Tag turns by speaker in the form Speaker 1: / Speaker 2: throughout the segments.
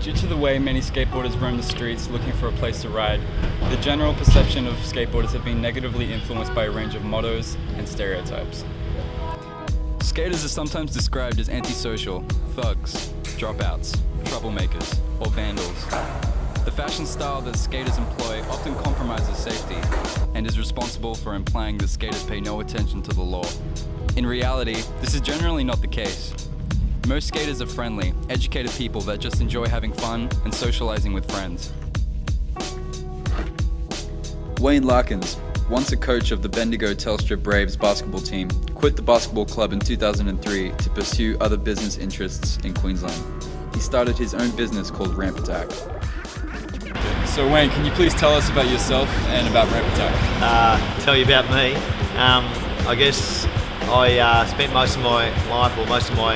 Speaker 1: Due to the way many skateboarders roam the streets looking for a place to ride, the general perception of skateboarders have been negatively influenced by a range of mottos and stereotypes. Skaters are sometimes described as antisocial, thugs, dropouts, troublemakers, or vandals. The fashion style that skaters employ often compromises safety and is responsible for implying that skaters pay no attention to the law. In reality, this is generally not the case. Most skaters are friendly, educated people that just enjoy having fun and socializing with friends. Wayne Larkins, once a coach of the Bendigo Telsher Braves basketball team, quit the basketball club in 2003 to pursue other business interests in Queensland. He started his own business called Ramp Attack. So Wayne, can you please tell us about yourself and about Ramp Attack?
Speaker 2: Tell you about me. I guess I spent most of my life, or most of my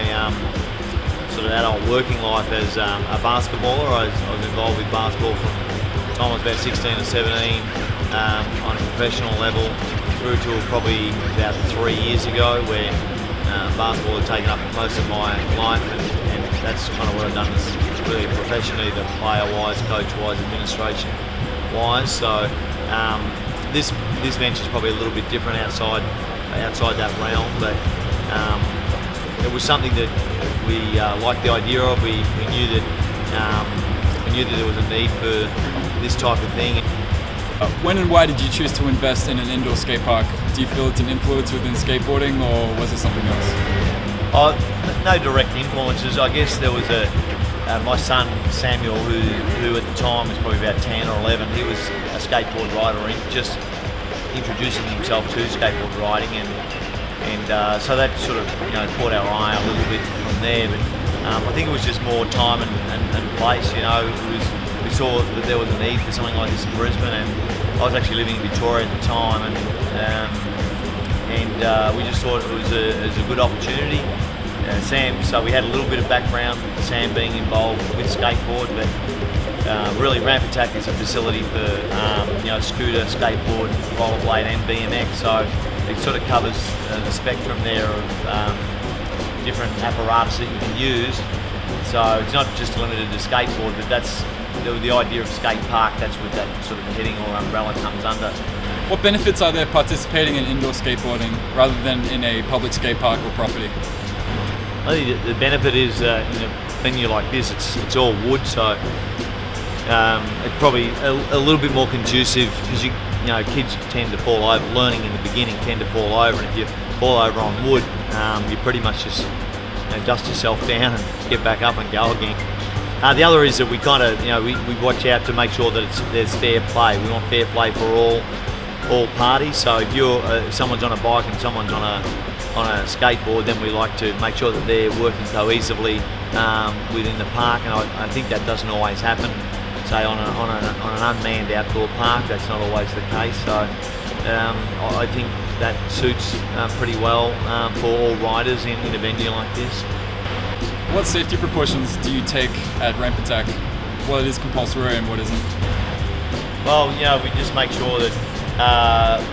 Speaker 2: sort of adult working life as a basketballer. I was involved with basketball from the time I was about 16 or 17 on a professional level through to probably about 3 years ago, where basketball had taken up most of my life, and that's kind of what I've done, is really professionally, the player-wise, coach-wise, administration-wise. So this venture is probably a little bit different outside that realm, but it was something that we liked the idea of. We knew that there was a need for this type of thing.
Speaker 1: When and why did you choose to invest in an indoor skate park? Do you feel it's an influence within skateboarding, or was it something else?
Speaker 2: No direct influences. I guess there was my son Samuel, who at the time was probably about 10 or 11. He was a skateboard rider, and just introducing himself to skateboard riding, and so that sort of caught our eye a little bit from there. But I think it was just more time and place. We saw that there was a need for something like this in Brisbane, and I was actually living in Victoria at the time, and we just thought it was a good opportunity. Sam, so we had a little bit of background, Sam being involved with skateboard, but really Ramp Attack is a facility for scooter, skateboard, rollerblade and BMX, so it sort of covers the spectrum there of different apparatus that you can use. So it's not just limited to skateboard, but that's the idea of skate park. That's what that sort of heading or umbrella comes under.
Speaker 1: What benefits are there participating in indoor skateboarding rather than in a public skate park or property?
Speaker 2: I think the benefit is in a venue like this, it's all wood, so it's probably a little bit more conducive, because kids tend to fall over. Learning in the beginning tend to fall over, and if you fall over on wood, you pretty much just dust yourself down and get back up and go again. The other is that we kind of we watch out to make sure that there's fair play. We want fair play for all parties. So if someone's on a bike and someone's on a skateboard, then we like to make sure that they're working cohesively within the park, and I think that doesn't always happen. Say on an unmanned outdoor park, that's not always the case. So I think that suits pretty well for all riders in a venue like this.
Speaker 1: What safety precautions do you take at Ramp Attack? What is compulsory and what isn't?
Speaker 2: Well, we just make sure that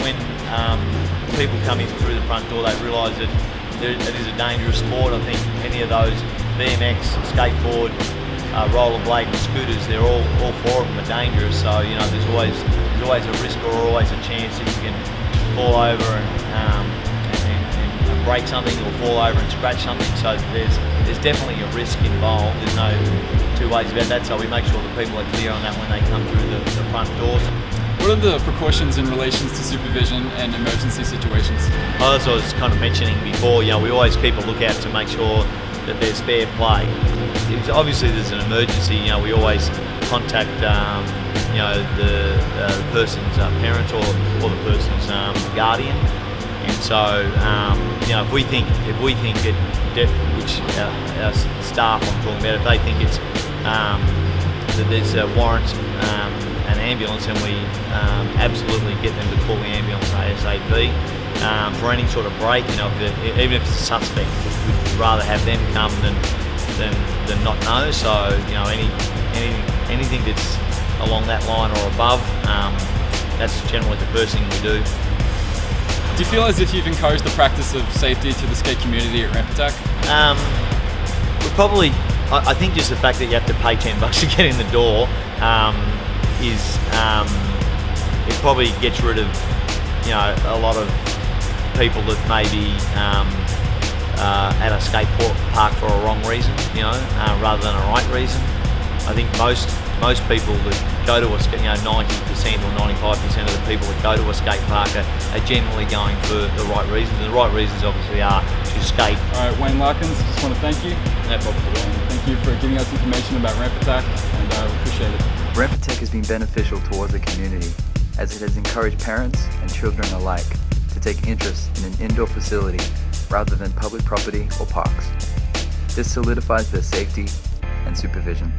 Speaker 2: when people come in through the front door, they realise that it is a dangerous sport. I think any of those BMX, skateboard, rollerblade and scooters, they're all four of them are dangerous. So there's always a risk, or always a chance that you can fall over and break something, or fall over and scratch something. So there's definitely a risk involved. There's no two ways about that. So we make sure that people are clear on that when they come through the front doors.
Speaker 1: What are the precautions in relations to supervision and emergency situations?
Speaker 2: Well, as I was kind of mentioning before, we always keep a lookout to make sure that there's fair play. Obviously, there's an emergency. We always contact the person's parent or the person's guardian. And so, if we think it, which our staff I'm talking about, if they think it's that there's a warrant an ambulance, and we absolutely get them to call the ambulance ASAP for any sort of break. Even if it's a suspect, we'd rather have them come than not know. So anything that's along that line or above, that's generally the first thing we do.
Speaker 1: Do you feel as if you've encouraged the practice of safety to the skate community at Ramp Attack?
Speaker 2: We probably I think just the fact that you have to pay $10 to get in the door it probably gets rid of a lot of people that may be at a skate park for a wrong reason, rather than a right reason. I think most people that go to a 90% or 95% of the people that go to a skate park are generally going for the right reasons. And the right reasons obviously are to skate.
Speaker 1: All right, Wayne Larkins, just want to thank you.
Speaker 2: No problem at all.
Speaker 1: Thank you for giving us information about Ramp Attak, and we appreciate it.
Speaker 3: Ramp Attak has been beneficial towards the community, as it has encouraged parents and children alike to take interest in an indoor facility rather than public property or parks. This solidifies their safety and supervision.